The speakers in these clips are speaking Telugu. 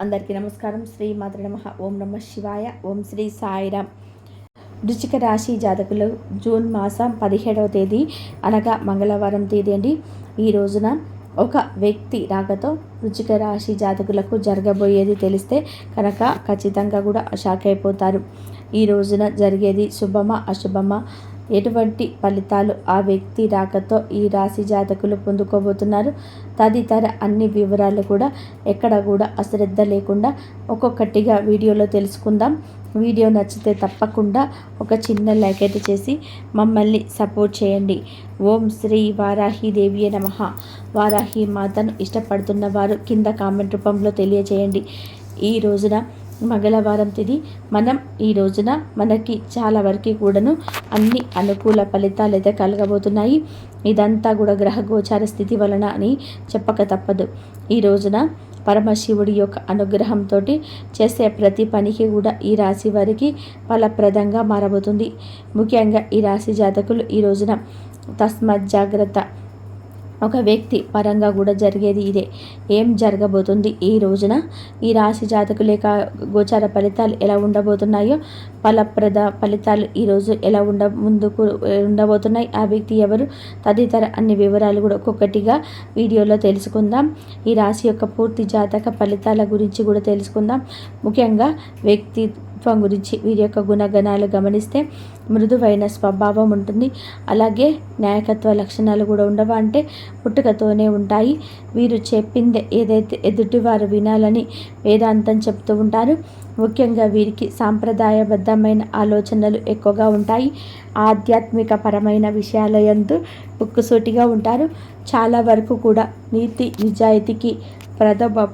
అందరికీ నమస్కారం. శ్రీ మాతృ నమః. ఓం నమ శివాయ. ఓం శ్రీ సాయిరామ్. వృశ్చిక రాశి జాతకులు జూన్ మాసం 17వ తేదీ అనగా మంగళవారం తేదీ అండి. ఈ రోజున ఒక వ్యక్తి రాకతో వృశ్చిక రాశి జాతకులకు జరగబోయేది తెలిస్తే కనుక ఖచ్చితంగా కూడా షాక్ అయిపోతారు. ఈ రోజున జరిగేది శుభమా అశుభమా, ఎటువంటి ఫలితాలు ఆ వ్యక్తి రాకతో ఈ రాశి జాతకులు పొందుకోబోతున్నారు, తదితర అన్ని వివరాలు కూడా ఎక్కడ కూడా అశ్రద్ధ లేకుండా ఒక్కొక్కటిగా వీడియోలో తెలుసుకుందాం. వీడియో నచ్చితే తప్పకుండా ఒక చిన్న లైక్ అయితే చేసి మమ్మల్ని సపోర్ట్ చేయండి. ఓం శ్రీ వారాహి దేవియే నమః. వారాహి మాతను ఇష్టపడుతున్న వారు కింద కామెంట్ రూపంలో తెలియజేయండి. ఈ రోజున మంగళవారం తిది ఈ రోజున మనకి చాలా వరకు కూడాను అన్ని అనుకూల ఫలితాలు అయితే కలగబోతున్నాయి. ఇదంతా కూడా గ్రహ గోచార స్థితి వలన అని చెప్పక తప్పదు. ఈ రోజున పరమశివుడి యొక్క అనుగ్రహంతో చేసే ప్రతి పనికి కూడా ఈ రాశి వారికి ఫలప్రదంగా మారబోతుంది. ముఖ్యంగా ఈ రాశి జాతకులు ఈ రోజున తస్మత్ జాగ్రత్త. ఒక వ్యక్తి పరంగా కూడా జరిగేది ఇదే. ఏం జరగబోతుంది ఈ రోజున, ఈ రాశి జాతకుల గోచార ఫలితాలు ఎలా ఉండబోతున్నాయో, ఫలప్రద ఫలితాలు ఈరోజు ఎలా ముందుకు ఉండబోతున్నాయి, ఆ వ్యక్తి ఎవరు, తదితర అన్ని వివరాలు కూడా ఒక్కొక్కటిగా వీడియోలో తెలుసుకుందాం. ఈ రాశి యొక్క పూర్తి జాతక ఫలితాల గురించి కూడా తెలుసుకుందాం. ముఖ్యంగా వ్యక్తిత్వం గురించి, వీరి యొక్క గుణగణాలు గమనిస్తే మృదువైన స్వభావం ఉంటుంది. అలాగే నాయకత్వ లక్షణాలు కూడా ఉండవా అంటే పుట్టుకతోనే ఉంటాయి. వీరు చెప్పిందే ఏదైతే ఎదుటివారు వినాలని వేదాంతం చెప్తూ ఉంటారు. ముఖ్యంగా వీరికి సాంప్రదాయబద్ధమైన ఆలోచనలు ఎక్కువగా ఉంటాయి. ఆధ్యాత్మిక పరమైన విషయాల యందు ఉక్కుసూటిగా ఉంటారు. చాలా వరకు కూడా నీతి నిజాయితీకి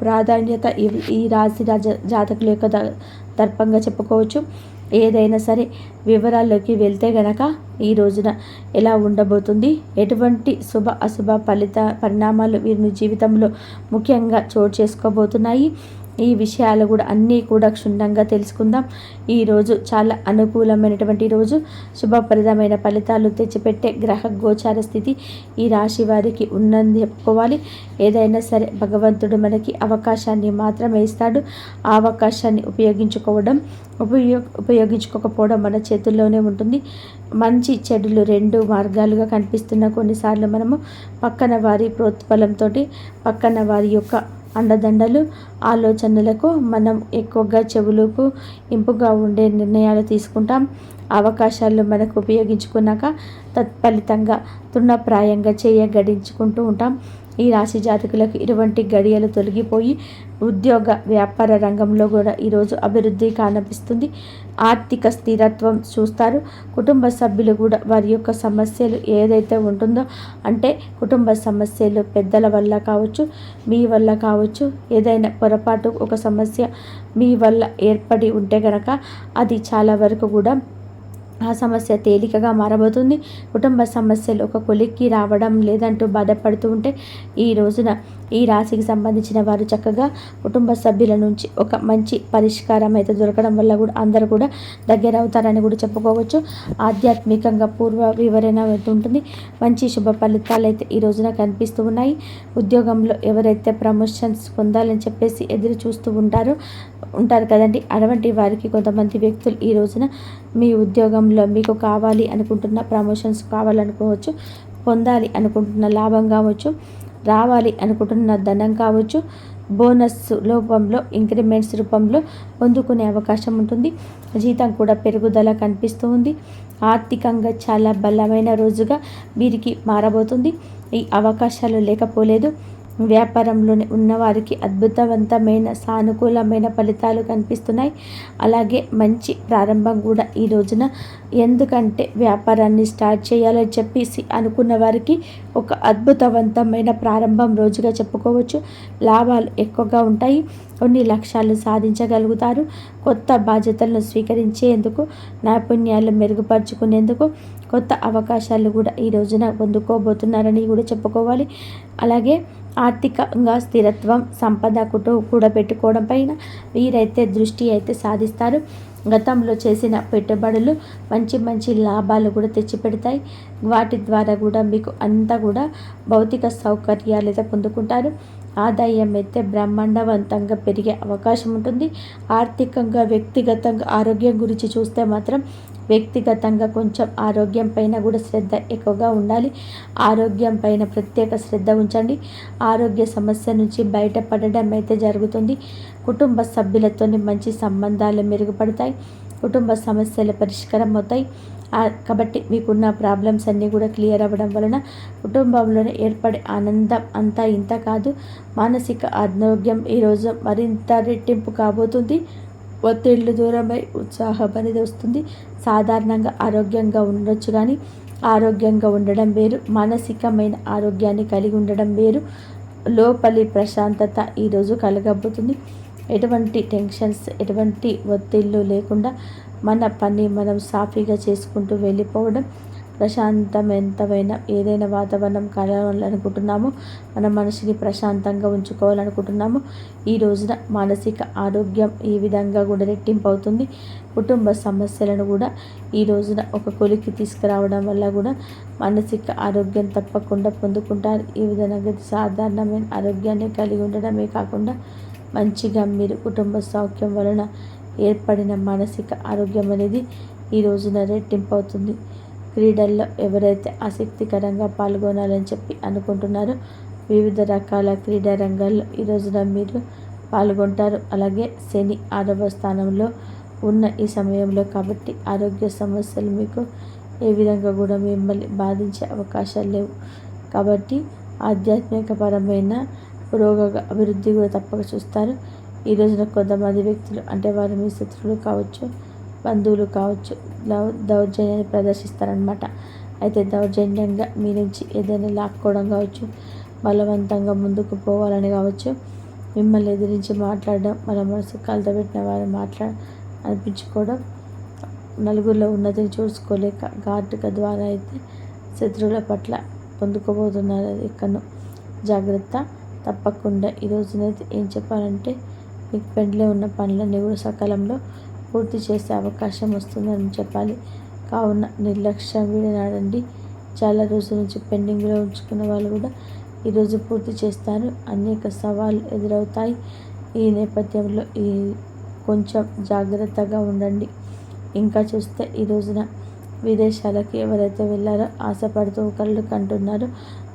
ప్రాధాన్యత ఈ రాశి జాతకుల యొక్క దర్పంగా చెప్పుకోవచ్చు. ఏదైనా సరే వివరాల్లోకి వెళ్తే గనక ఈ రోజున ఎలా ఉండబోతుంది, ఎటువంటి శుభ అశుభ పరిణామాలు వీరి జీవితంలో ముఖ్యంగా చోటు చేసుకోబోతున్నాయి, ఈ విషయాలు కూడా అన్నీ కూడా క్షుణ్ణంగా తెలుసుకుందాం. ఈరోజు చాలా అనుకూలమైనటువంటి రోజు, శుభప్రదమైన ఫలితాలు తెచ్చిపెట్టే గ్రహ గోచార స్థితి ఈ రాశి వారికి ఉన్నది చెప్పుకోవాలి. ఏదైనా సరే భగవంతుడు మనకి అవకాశాన్ని మాత్రమే ఇస్తాడు. ఆ అవకాశాన్ని ఉపయోగించుకోకపోవడం మన చేతుల్లోనే ఉంటుంది. మంచి చెడులు రెండు మార్గాలుగా కనిపిస్తున్న కొన్నిసార్లు మనము పక్కన వారి ప్రోత్బలంతో, పక్కన వారి యొక్క అండదండలు, ఆలోచనలకు మనం ఎక్కువగా చెవులకు ఇంపుగా ఉండే నిర్ణయాలు తీసుకుంటాం. అవకాశాలు మనకు ఉపయోగించుకున్నాక తత్ఫలితంగా తృణప్రాయంగా గడించుకుంటూ ఉంటాం. ఈ రాశి జాతకులకు ఇటువంటి గడియలు తొలగిపోయి ఉద్యోగ వ్యాపార రంగంలో కూడా ఈరోజు అభివృద్ధి కనిపిస్తుంది. ఆర్థిక స్థిరత్వం చూస్తారు. కుటుంబ సభ్యులు కూడా వారి యొక్క సమస్యలు ఏదైతే ఉంటుందో, అంటే కుటుంబ సమస్యలు పెద్దల వల్ల కావచ్చు, మీ వల్ల కావచ్చు, ఏదైనా పొరపాటు ఒక సమస్య మీ వల్ల ఏర్పడి ఉంటే కనుక అది చాలా వరకు కూడా ఆ సమస్య తేలికగా మారబోతుంది. కుటుంబ సమస్యలు ఒక కొలిక్కి రావడం లేదంటూ బాధపడుతూ ఉంటే ఈ రోజున ఈ రాశికి సంబంధించిన వారు చక్కగా కుటుంబ సభ్యుల నుంచి ఒక మంచి పరిష్కారం అయితే దొరకడం వల్ల కూడా అందరూ కూడా దగ్గర అవుతారని కూడా చెప్పుకోవచ్చు. ఆధ్యాత్మికంగా పూర్వ వివరణ ఉంటుంది. మంచి శుభ ఫలితాలు అయితే ఈ రోజున కనిపిస్తూ ఉన్నాయి. ఉద్యోగంలో ఎవరైతే ప్రమోషన్స్ పొందాలని చెప్పేసి ఎదురు చూస్తూ ఉంటారు కదండి, అటువంటి వారికి కొంతమంది వ్యక్తులు ఈ రోజున మీ ఉద్యోగంలో మీకు కావాలి అనుకుంటున్న ప్రమోషన్స్ కావాలనుకోవచ్చు, పొందాలి అనుకుంటున్న లాభం కావచ్చు, రావాలి అనుకుంటున్న ధనం కావచ్చు, బోనస్ రూపంలో, ఇంక్రిమెంట్స్ రూపంలో పొందుకునే అవకాశం ఉంటుంది. జీతం కూడా పెరుగుదల కనిపిస్తూ ఉంది. ఆర్థికంగా చాలా బలమైన రోజుగా వీరికి మారబోతుంది. ఈ అవకాశాలు లేకపోలేదు. వ్యాపారంలోనే ఉన్నవారికి అద్భుతవంతమైన సానుకూలమైన ఫలితాలు కనిపిస్తున్నాయి. అలాగే మంచి ప్రారంభం కూడా ఈ రోజున, ఎందుకంటే వ్యాపారాన్ని స్టార్ట్ చేయాలని చెప్పేసి అనుకున్న వారికి ఒక అద్భుతవంతమైన ప్రారంభం రోజుగా చెప్పుకోవచ్చు. లాభాలు ఎక్కువగా ఉంటాయి. కొన్ని లక్ష్యాలు సాధించగలుగుతారు. కొత్త బాధ్యతలను స్వీకరించేందుకు, నైపుణ్యాలు మెరుగుపరుచుకునేందుకు కొత్త అవకాశాలు కూడా ఈ రోజున పొందుకోబోతున్నారని కూడా చెప్పుకోవాలి. అలాగే ఆర్థికంగా స్థిరత్వం, సంపద కూడబెట్టుకోవడం పైన వీరైతే దృష్టి అయితే సాధిస్తారు. గతంలో చేసిన పెట్టుబడులు మంచి లాభాలు కూడా తెచ్చిపెడతాయి. వాటి ద్వారా కూడా మీకు అంతా కూడా భౌతిక సౌకర్యాలు అయితే పొందుకుంటారు. ఆదాయం అయితే బ్రహ్మాండవంతంగా పెరిగే అవకాశం ఉంటుంది. ఆర్థికంగా, వ్యక్తిగతంగా ఆరోగ్యం గురించి చూస్తే మాత్రం వ్యక్తిగతంగా కొంచెం ఆరోగ్యం పైన కూడా శ్రద్ధ ఎక్కువగా ఉండాలి. ఆరోగ్యం పైన ప్రత్యేక శ్రద్ధ ఉంచండి. ఆరోగ్య సమస్య నుంచి బయటపడడం అయితే జరుగుతుంది. కుటుంబ సభ్యులతో మంచి సంబంధాలు మెరుగుపడతాయి. కుటుంబ సమస్యలు పరిష్కారం అవుతాయి. కాబట్టి మీకున్న ప్రాబ్లమ్స్ అన్నీ కూడా క్లియర్ అవ్వడం వలన కుటుంబంలోనే ఏర్పడే ఆనందం అంతా ఇంత కాదు. మానసిక ఆరోగ్యం ఈరోజు మరింత రెట్టింపు కాబోతుంది. ఒత్తిళ్లు దూరమై ఉత్సాహం అనేది వస్తుంది. సాధారణంగా ఆరోగ్యంగా ఉండొచ్చు, కానీ ఆరోగ్యంగా ఉండడం వేరు, మానసికమైన ఆరోగ్యాన్ని కలిగి ఉండడం వేరు. లోపలి ప్రశాంతత ఈరోజు కలగబోతుంది. ఎటువంటి టెన్షన్స్, ఎటువంటి ఒత్తిళ్ళు లేకుండా మన పని మనం సాఫీగా చేసుకుంటూ వెళ్ళిపోవడం, ప్రశాంతమైన ఏదైనా వాతావరణం కలవాలనుకుంటున్నామో, మన మనసుని ప్రశాంతంగా ఉంచుకోవాలనుకుంటున్నామో, ఈ రోజున మానసిక ఆరోగ్యం ఈ విధంగా కూడా రెట్టింపు అవుతుంది. కుటుంబ సమస్యలను కూడా ఈ రోజున ఒక కొలికి తీసుకురావడం వల్ల కూడా మానసిక ఆరోగ్యం తప్పకుండా పొందుకుంటారు. ఈ విధంగా సాధారణమైన ఆరోగ్యాన్ని కలిగి ఉండడమే కాకుండా మంచిగా మీరు కుటుంబ సౌఖ్యం వలన ఏర్పడిన మానసిక ఆరోగ్యం అనేది ఈ రోజున రెట్టింపు అవుతుంది. క్రీడల్లో ఎవరైతే ఆసక్తికరంగా పాల్గొనాలని చెప్పి అనుకుంటున్నారో వివిధ రకాల క్రీడా రంగాల్లో ఈ రోజున మీరు పాల్గొంటారు. అలాగే శని 6వ స్థానంలో ఉన్న ఈ సమయంలో కాబట్టి ఆరోగ్య సమస్యలు మీకు ఏ విధంగా కూడా మిమ్మల్ని బాధించే అవకాశాలు లేవు. కాబట్టి ఆధ్యాత్మికపరమైన అభివృద్ధి కూడా తప్పక చూస్తారు. ఈ రోజున కొంతమంది వ్యక్తులు, అంటే వారు మీ శత్రువులు కావచ్చు, బంధువులు కావచ్చు, దౌర్జన్యాన్ని ప్రదర్శిస్తారనమాట. అయితే దౌర్జన్యంగా మీ నుంచి ఏదైనా లాక్కోవడం కావచ్చు, బలవంతంగా ముందుకు పోవాలని కావచ్చు, మిమ్మల్ని ఎదిరించి మాట్లాడడం, మన మనసు కలతబెట్టిన వారు అనిపించుకోవడం, నలుగురిలో ఉన్నతిని చూసుకోలేక ఘాటుక ద్వారా అయితే శత్రువుల పట్ల పొందుకోబోతున్నారు. ఎక్కడో జాగ్రత్త. తప్పకుండా ఈ రోజునైతే ఏం చెప్పాలంటే, మీకు పెండ్లో ఉన్న పనులన్నీ కూడా సకాలంలో పూర్తి చేసే అవకాశం వస్తుందని చెప్పాలి. కావున నిర్లక్ష్యం వీడనాడండి. చాలా రోజుల నుంచి పెండింగ్లో ఉంచుకున్న వాళ్ళు కూడా ఈరోజు పూర్తి చేస్తారు. అనేక సవాళ్ళు ఎదురవుతాయి. ఈ నేపథ్యంలో కొంచెం జాగ్రత్తగా ఉండండి. ఇంకా చూస్తే ఈ రోజున విదేశాలకు ఎవరైతే వెళ్ళారో, ఆశపడుతూ కళ్ళు కంటున్నారో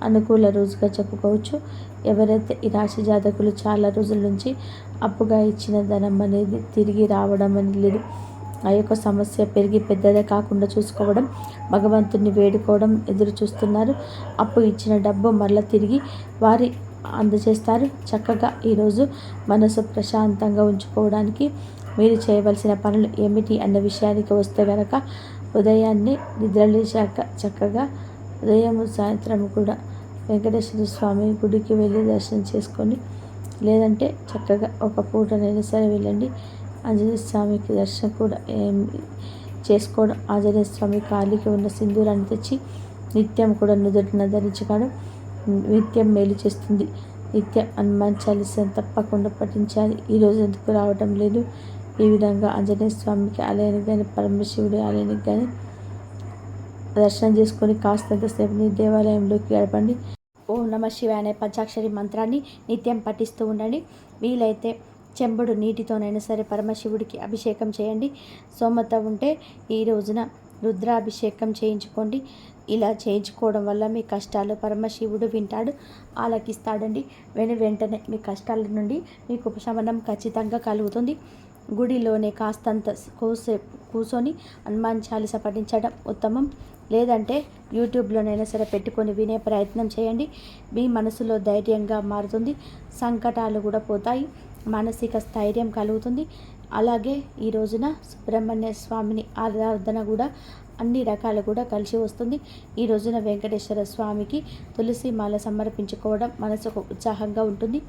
అనుకూల రోజుగా చెప్పుకోవచ్చు. ఎవరైతే ఈ రాశి జాతకులు చాలా రోజుల నుంచి అప్పుగా ఇచ్చిన ధనం అనేది తిరిగి రావడం అనేది లేదు, ఆ యొక్క సమస్య పెరిగి పెద్దదే కాకుండా చూసుకోవడం, భగవంతుని వేడుకోవడం ఎదురు చూస్తున్నారు. అప్పు ఇచ్చిన డబ్బు మరలా తిరిగి వారి అందజేస్తారు. చక్కగా ఈరోజు మనసు ప్రశాంతంగా ఉంచుకోవడానికి మీరు చేయవలసిన పనులు ఏమిటి అన్న విషయానికి వస్తే కనుక, ఉదయాన్నే నిద్రలేశాక చక్కగా ఉదయం సాయంత్రం కూడా వెంకటేశ్వర స్వామి గుడికి వెళ్ళి దర్శనం చేసుకొని, లేదంటే చక్కగా ఒక పూటనైనా సరే వెళ్ళండి. ఆంజనేయ స్వామికి దర్శనం కూడా చేసుకోవడం, ఆంజనేయ స్వామి కాలికి ఉన్న సింధూరాన్ని తెచ్చి నిత్యం కూడా నుదుటిన ధరించుకోవడం నిత్యం మేలు చేస్తుంది. నిత్యం హనుమాన్ చాలీసాను తప్పకుండా పఠించాలి. ఈరోజు ఎందుకు రావటం లేదు? ఈ విధంగా ఆంజనేయ స్వామికి ఆలయానికి కానీ, పరమశివుడి ఆలయానికి కానీ దర్శనం చేసుకొని కాస్తంతసేపు దేవాలయంలోకి గడపండి. ఓం నమ శివాయ అనే పంచాక్షరి మంత్రాన్ని నిత్యం పఠిస్తూ ఉండండి. వీలైతే చెంబుడు నీటితోనైనా సరే పరమశివుడికి అభిషేకం చేయండి. సోమత ఉంటే ఈ రోజున రుద్రాభిషేకం చేయించుకోండి. ఇలా చేయించుకోవడం వల్ల మీ కష్టాలు పరమశివుడు వింటాడు, ఆలకిస్తాడండి. వెంటనే మీ కష్టాల నుండి మీకు ఉపశమనం ఖచ్చితంగా కలుగుతుంది. గుడిలోనే కాస్తంత కూర్చొని హనుమాన్ చాలీస పఠించడం ఉత్తమం. లేదంటే యూట్యూబ్లోనైనా సరే పెట్టుకొని వినే ప్రయత్నం చేయండి. మీ మనసులో ధైర్యంగా మారుతుంది. సంకటాలు కూడా పోతాయి. మానసిక స్థైర్యం కలుగుతుంది. అలాగే ఈ రోజున సుబ్రహ్మణ్య స్వామిని ఆరాధన కూడా అన్ని రకాలు కూడా కలిసి వస్తుంది. ఈ రోజున వెంకటేశ్వర స్వామికి తులసి మాల సమర్పించుకోవడం మనసుకు ఉత్సాహంగా ఉంటుంది.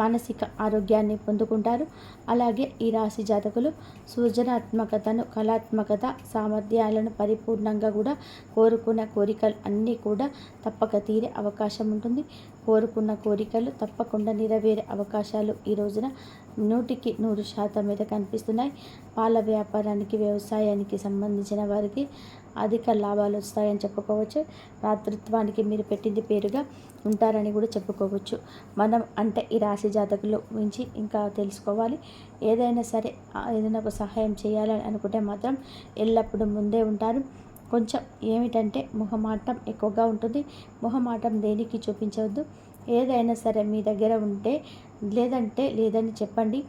మానసిక ఆరోగ్యాన్ని పొందుకుంటారు. అలాగే ఈ రాశి జాతకులు సృజనాత్మకతను, కళాత్మకత సామర్థ్యాలను పరిపూర్ణంగా కూడా కోరుకున్న కోరికలు అన్నీ కూడా తప్పక తీరే అవకాశం ఉంటుంది. కోరుకున్న కోరికలు తప్పకుండా నెరవేరే అవకాశాలు ఈ రోజున 100కి 100% అయితే కనిపిస్తున్నాయి. పాల వ్యాపారానికి, వ్యవసాయానికి సంబంధించిన వారికి అధిక లాభాలు వస్తాయని చెప్పుకోవచ్చు. మాతృత్వానికి మీరు పెట్టింది పేరుగా ఉంటారని కూడా చెప్పుకోవచ్చు. మనం అంటే ఈ రాశి జాతకులు గురించి ఇంకా తెలుసుకోవాలి. ఏదైనా సరే ఏదైనా ఒక సహాయం చేయాలని అనుకుంటే మాత్రం ఎల్లప్పుడూ ముందే ఉంటారు. కొంచెం ఏమిటంటే మొహమాటం ఎక్కువగా ఉంటుంది. మొహమాటం దేనికి చూపించవద్దు. ఏదైనా సరే మీ దగ్గర ఉంటే లేదని చెప్పండి.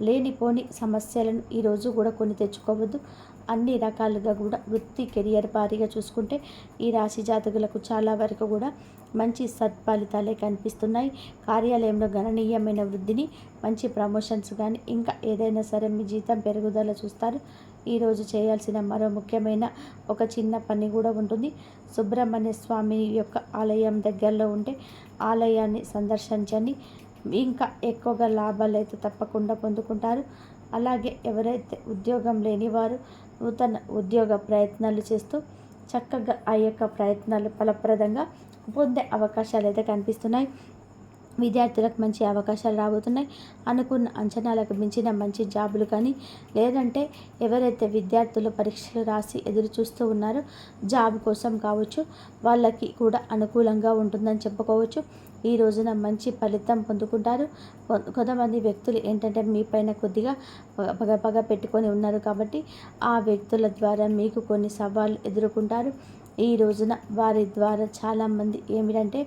లేనిపోని సమస్యలను ఈరోజు కూడా కొని తెచ్చుకోవద్దు. అన్ని రకాలుగా కూడా వృత్తి కెరియర్ వారీగా చూసుకుంటే ఈ రాశి జాతకులకు చాలా వరకు కూడా మంచి సత్ఫలితాలే కనిపిస్తున్నాయి. కార్యాలయంలో గణనీయమైన వృద్ధిని, మంచి ప్రమోషన్స్ కానీ ఇంకా ఏదైనా సరే మీ జీతం పెరుగుదల చూస్తారు. ఈరోజు చేయాల్సిన మరో ముఖ్యమైన ఒక చిన్న పని కూడా ఉంటుంది. సుబ్రహ్మణ్య స్వామి యొక్క ఆలయం దగ్గరలో ఉంటే ఆలయాన్ని సందర్శించండి. ఇంకా ఎక్కువగా లాభాలు అయితే తప్పకుండా పొందుకుంటారు. అలాగే ఎవరైతే ఉద్యోగం లేని వారు నూతన ఉద్యోగ ప్రయత్నాలు చేస్తూ చక్కగా ఆ యొక్క ప్రయత్నాలు ఫలప్రదంగా పొందే అవకాశాలు అయితే కనిపిస్తున్నాయి. విద్యార్థులకు మంచి అవకాశాలు రాబోతున్నాయి. అనుకున్న అంచనాలకు మించిన మంచి జాబులు కానీ లేదంటే ఎవరైతే విద్యార్థులు పరీక్షలు రాసి ఎదురు చూస్తూ ఉన్నారో జాబ్ కోసం కావచ్చు, వాళ్ళకి కూడా అనుకూలంగా ఉంటుందని చెప్పుకోవచ్చు. ఈ రోజున మంచి ఫలితం పొందుకుంటారు. కొంతమంది వ్యక్తులు ఏంటంటే మీ పైన కొద్దిగా పగ పెట్టుకొని ఉన్నారు కాబట్టి ఆ వ్యక్తుల ద్వారా మీకు కొన్ని సవాళ్ళు ఎదుర్కొంటారు. ఈ రోజున వారి ద్వారా చాలామంది ఏమిటంటే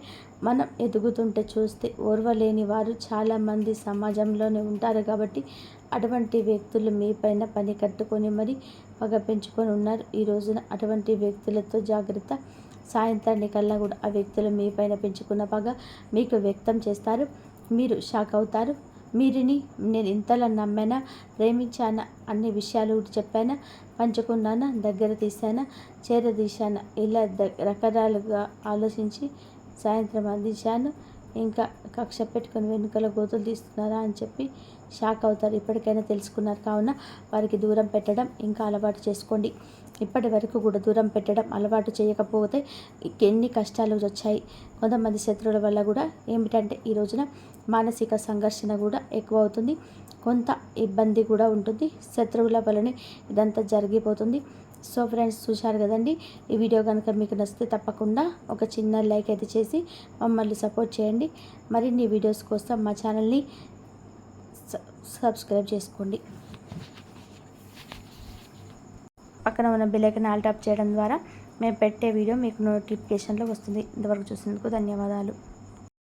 మనం ఎదుగుతుంటే చూస్తే ఓర్వలేని వారు చాలామంది సమాజంలోనే ఉంటారు కాబట్టి అటువంటి వ్యక్తులు మీ పైన పని కట్టుకొని మరి పగ పెంచుకొని ఉన్నారు. ఈ రోజున అటువంటి వ్యక్తులతో జాగ్రత్త. సాయంత్రాన్ని కల్లా కూడా ఆ వ్యక్తులు మీ పైన పెంచుకున్న పగ మీకు వ్యక్తం చేస్తారు. మీరు షాక్ అవుతారు. మీరిని నేను ఇంతలా నమ్మానా, ప్రేమించానా, అన్ని విషయాలు చెప్పానా, పంచుకున్నానా, దగ్గర తీశానా, చేరదీశానా, ఇలా రకరకాలుగా ఆలోచించి సాయంత్రం అందించాను. ఇంకా కక్ష పెట్టుకొని వెనుకల గోతులు తీస్తున్నారా అని చెప్పి షాక్ అవుతారు. ఇప్పటికైనా తెలుసుకున్నారు కావున వారికి దూరం పెట్టడం ఇంకా అలవాటు చేసుకోండి. ఇప్పటి వరకు కూడా దూరం పెట్టడం అలవాటు చేయకపోతే ఎన్ని కష్టాలు వచ్చాయి. కొంతమంది శత్రువుల వల్ల కూడా ఏమిటంటే ఈ రోజున మానసిక సంఘర్షణ కూడా ఎక్కువ అవుతుంది. కొంత ఇబ్బంది కూడా ఉంటుంది. శత్రువుల వల్లనే ఇదంతా జరిగిపోతుంది. సో ఫ్రెండ్స్, చూశారు కదండి. ఈ వీడియో కనుక మీకు నచ్చితే తప్పకుండా ఒక చిన్న లైక్ అయితే చేసి మమ్మల్ని సపోర్ట్ చేయండి. మరిన్ని వీడియోస్ కోసం మా ఛానల్ని సబ్స్క్రైబ్ చేసుకోండి. పక్కన ఉన్న బెల్ ఐకాన్ ఆల్ టాప్ చేయడం ద్వారా మేము పెట్టే వీడియో మీకు నోటిఫికేషన్లో వస్తుంది. ఇంతవరకు చూసినందుకు ధన్యవాదాలు.